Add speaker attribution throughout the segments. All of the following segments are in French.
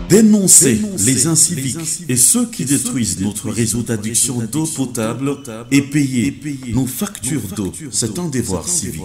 Speaker 1: Dénoncer les inciviques et ceux qui détruisent notre réseau d'adduction d'eau potable et payer nos factures d'eau, c'est un devoir civique.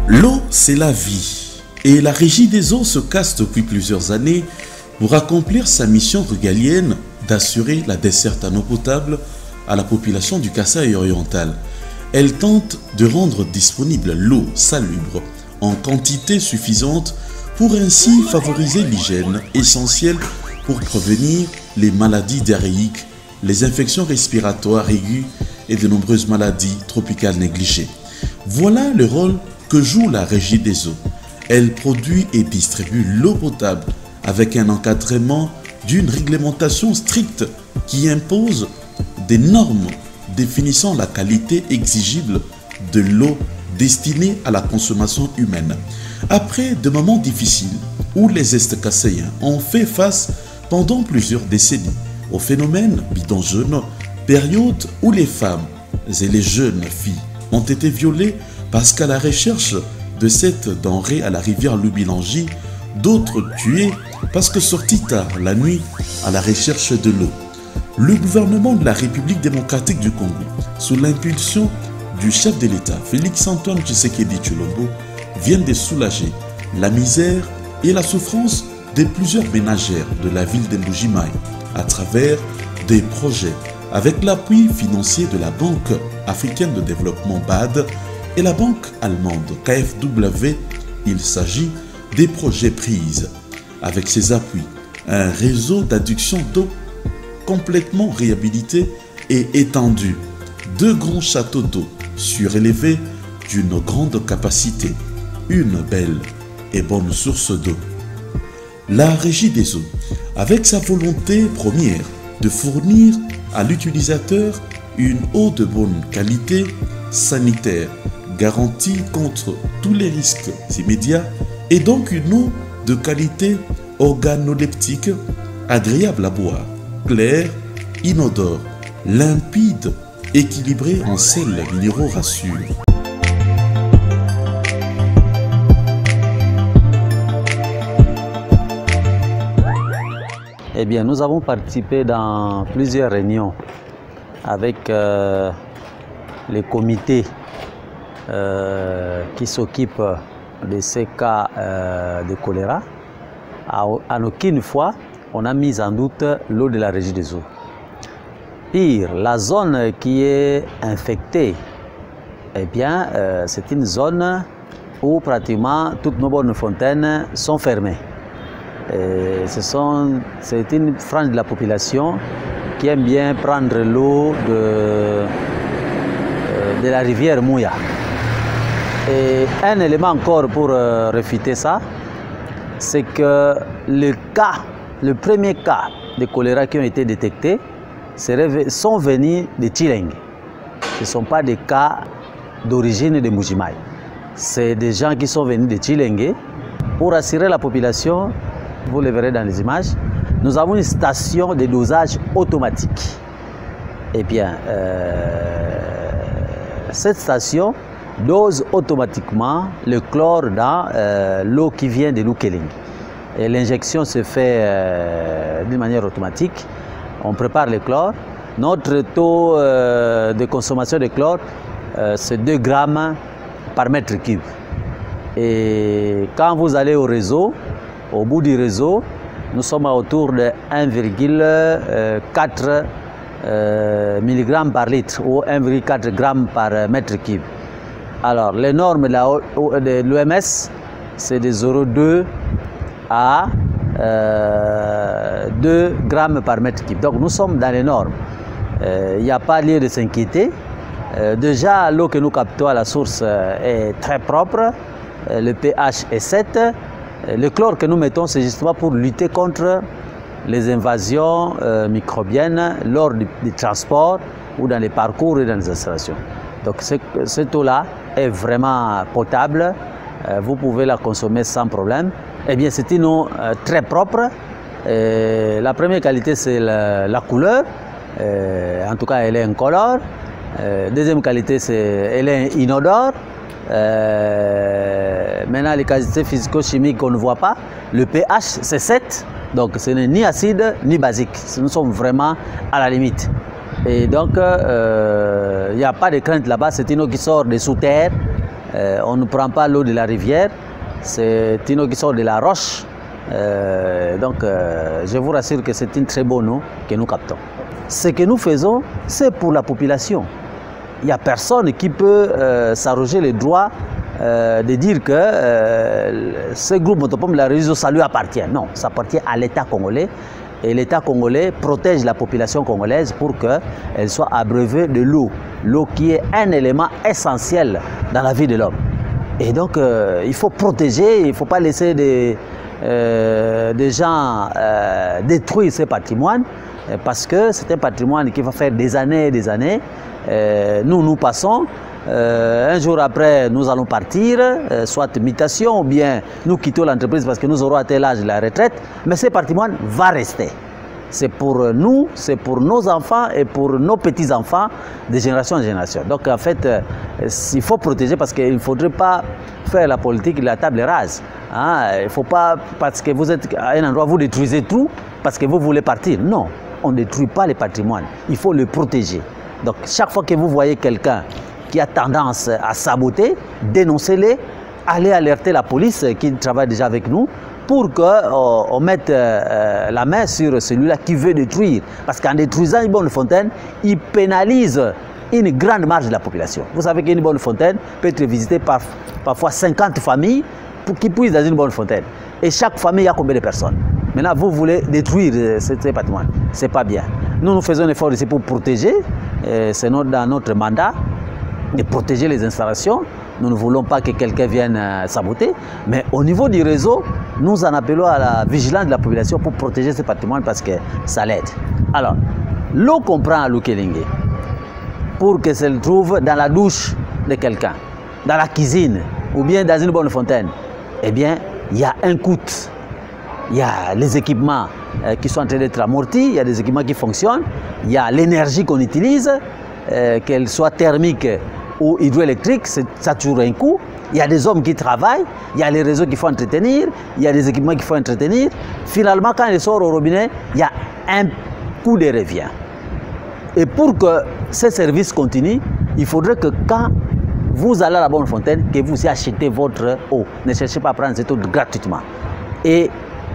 Speaker 1: L'eau, c'est la vie. Et la Régie des eaux se casse depuis plusieurs années pour accomplir sa mission régalienne d'assurer la desserte en eau potable à la population du Kasaï oriental. Elle tente de rendre disponible l'eau salubre en quantité suffisante pour ainsi favoriser l'hygiène essentielle pour prévenir les maladies diarrhéiques, les infections respiratoires aiguës et de nombreuses maladies tropicales négligées. Voilà le rôle que joue la Régie des eaux. Elle produit et distribue l'eau potable avec un encadrement d'une réglementation stricte qui impose des normes définissant la qualité exigible de l'eau destinée à la consommation humaine. Après de moments difficiles où les Est-Kassaïens ont fait face pendant plusieurs décennies au phénomène bidon jaune, période où les femmes et les jeunes filles ont été violées parce qu'à la recherche de cette denrée à la rivière Lubilangi, d'autres tués parce que sortis tard la nuit à la recherche de l'eau. Le gouvernement de la République démocratique du Congo, sous l'impulsion du chef de l'État, Félix-Antoine Tshisekedi Tshilombo, vient de soulager la misère et la souffrance de plusieurs ménagères de la ville de Mbujimayi à travers des projets avec l'appui financier de la Banque africaine de développement BAD et la banque allemande KfW. Il s'agit des projets pris avec ces appuis, un réseau d'adduction d'eau complètement réhabilité et étendu, 2 grands châteaux d'eau surélevés d'une grande capacité, une belle et bonne source d'eau. La Régie des eaux, avec sa volonté première de fournir à l'utilisateur une eau de bonne qualité sanitaire, garantie contre tous les risques immédiats, et donc une eau de qualité organoleptique, agréable à boire, claire, inodore, limpide, équilibrée en sels minéraux rassure.
Speaker 2: Eh bien, nous avons participé dans plusieurs réunions avec les comités qui s'occupent de ces cas de choléra. En aucune fois, on a mis en doute l'eau de la Régie des eaux. Pire, la zone qui est infectée, eh bien, c'est une zone où pratiquement toutes nos bonnes fontaines sont fermées. C'est une frange de la population qui aime bien prendre l'eau de la rivière Mouya. Et un élément encore pour réfuter ça, c'est que le premier cas de choléra qui ont été détectés sont venus de Tshilenge. Ce ne sont pas des cas d'origine de Mbujimayi. C'est des gens qui sont venus de Tshilenge pour assurer la population. Vous le verrez dans les images. Nous avons une station de dosage automatique. Eh bien, cette station dose automatiquement le chlore dans l'eau qui vient de Lukeling. Et l'injection se fait d'une manière automatique. On prépare le chlore. Notre taux de consommation de chlore, c'est 2 grammes par mètre cube. Et quand vous allez au réseau, au bout du réseau, nous sommes autour de 1,4 mg par litre ou 1,4 g par mètre cube. Alors, les normes de l'OMS, c'est de 0,2 à 2 grammes par mètre cube. Donc, nous sommes dans les normes. Il n'y a pas lieu de s'inquiéter. Déjà, l'eau que nous captons à la source est très propre. Le pH est 7. Le chlore que nous mettons, c'est justement pour lutter contre les invasions microbiennes lors du transport ou dans les parcours et dans les installations. Donc cette eau-là est vraiment potable, vous pouvez la consommer sans problème. Eh bien, c'est une eau très propre. La première qualité, c'est la couleur. En tout cas, elle est incolore. Deuxième qualité, c'est elle est inodore. maintenant les qualités physico-chimiques qu'on ne voit pas. Le pH c'est 7, donc ce n'est ni acide ni basique. Nous sommes vraiment à la limite. Et donc il n'y a pas de crainte là-bas, c'est une eau qui sort des sous-terres. On ne prend pas l'eau de la rivière, c'est une eau qui sort de la roche. Je vous rassure que c'est une très bonne eau que nous captons. Ce que nous faisons, c'est pour la population. Il n'y a personne qui peut s'arroger le droit de dire que ce groupe Motopom, la réseau, ça lui appartient. Non, ça appartient à l'État congolais. Et l'État congolais protège la population congolaise pour qu'elle soit abreuvée de l'eau. L'eau qui est un élément essentiel dans la vie de l'homme. Et donc, il faut protéger, il ne faut pas laisser des gens détruire ce patrimoine, parce que c'est un patrimoine qui va faire des années et des années. Nous passons, un jour après nous allons partir, soit mutation ou bien nous quittons l'entreprise parce que nous aurons atteint l'âge de la retraite, mais ce patrimoine va rester. C'est pour nous, c'est pour nos enfants et pour nos petits-enfants de génération en génération. Donc en fait, il faut protéger parce qu'il ne faudrait pas faire la politique de la table rase. Hein? Il ne faut pas, parce que vous êtes à un endroit, vous détruisez tout parce que vous voulez partir. Non, on ne détruit pas le patrimoine, il faut le protéger. Donc chaque fois que vous voyez quelqu'un qui a tendance à saboter, dénoncez-les, allez alerter la police qui travaille déjà avec nous pour qu'on mette la main sur celui-là qui veut détruire. Parce qu'en détruisant une bonne fontaine, il pénalise une grande marge de la population. Vous savez qu'une bonne fontaine peut être visitée par parfois 50 familles qui puissent dans une bonne fontaine. Et chaque famille, il y a combien de personnes? Maintenant, vous voulez détruire ce patrimoine. Ce n'est pas bien. Nous faisons un effort ici pour protéger. C'est dans notre mandat de protéger les installations. Nous ne voulons pas que quelqu'un vienne saboter. Mais au niveau du réseau, nous en appelons à la vigilance de la population pour protéger ce patrimoine parce que ça l'aide. Alors, l'eau qu'on prend à Lukelingue, pour que ça se trouve dans la douche de quelqu'un, dans la cuisine ou bien dans une bonne fontaine, eh bien, il y a un coût. Il y a les équipements qui sont en train d'être amortis, il y a des équipements qui fonctionnent, il y a l'énergie qu'on utilise, qu'elle soit thermique ou hydroélectrique, ça a toujours un coût. Il y a des hommes qui travaillent, il y a les réseaux qu'il faut entretenir, il y a des équipements qu'il faut entretenir. Finalement, quand il sort au robinet, il y a un coût de revient. Et pour que ce service continue, il faudrait que quand vous allez à la bonne fontaine, que vous achetez votre eau. Ne cherchez pas à prendre cette eau gratuitement. Et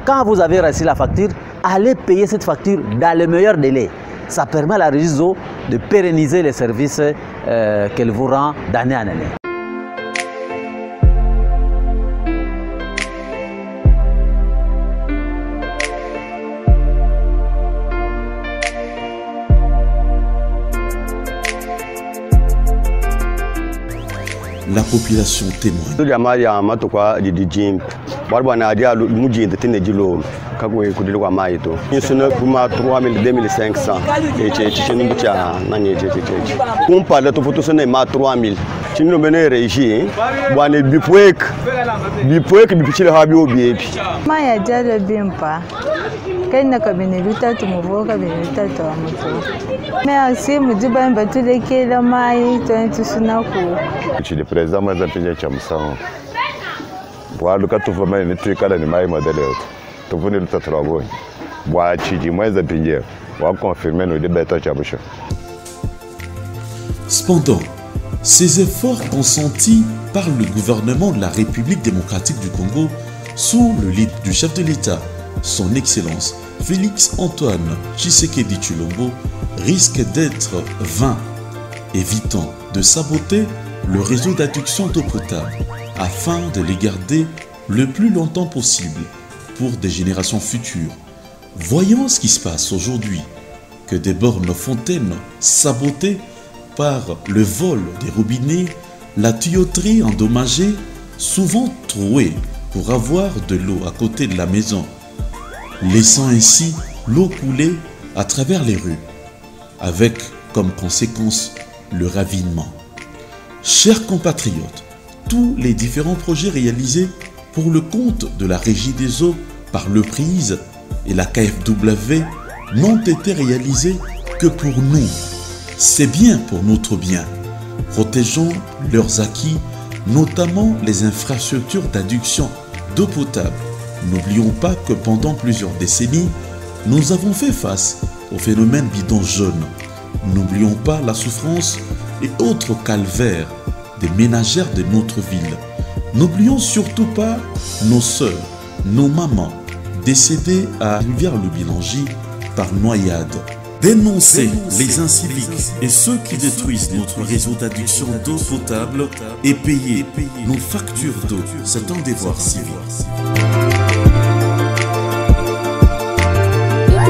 Speaker 2: quand vous avez reçu la facture, allez payer cette facture dans le meilleur délai. Ça permet à la régie d'eau de pérenniser les services qu'elle vous rend d'année en année.
Speaker 1: La population témoigne.
Speaker 3: Merci, Mujiba Mbatule Kela Mai, Tusunaku.
Speaker 4: Le président m'a appelé Chamsan. Bois le 4 mai, ne tue qu'à l'animal modèle. Tu venais le travail. Bois Chidi, moi, les appelés. Bois confirmer nos débats à Chaboucha.
Speaker 1: Cependant, ces efforts consentis par le gouvernement de la République démocratique du Congo, sous le lead du chef de l'État, son Excellence Félix Antoine Tshisekedi Tshilombo, risquent d'être vains, évitant de saboter le réseau d'adduction d'eau potable afin de les garder le plus longtemps possible pour des générations futures. Voyons ce qui se passe aujourd'hui, que des bornes fontaines sabotées par le vol des robinets, la tuyauterie endommagée, souvent trouée pour avoir de l'eau à côté de la maison, laissant ainsi l'eau couler à travers les rues, avec comme conséquence le ravinement. Chers compatriotes, tous les différents projets réalisés pour le compte de la Régie des eaux par le PRISE et la KfW n'ont été réalisés que pour nous. C'est bien pour notre bien. Protégeons leurs acquis notamment les infrastructures d'adduction d'eau potable. N'oublions pas que pendant plusieurs décennies, nous avons fait face au phénomène bidon jaune. N'oublions pas la souffrance et autres calvaires des ménagères de notre ville. N'oublions surtout pas nos sœurs, nos mamans, décédées à Rivière-le-Bilangy par noyade. Dénoncez les inciviques et ceux qui détruisent notre réseau d'adduction d'eau potable et payer nos factures d'eau. C'est un devoir civique.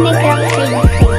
Speaker 5: Beatmaker.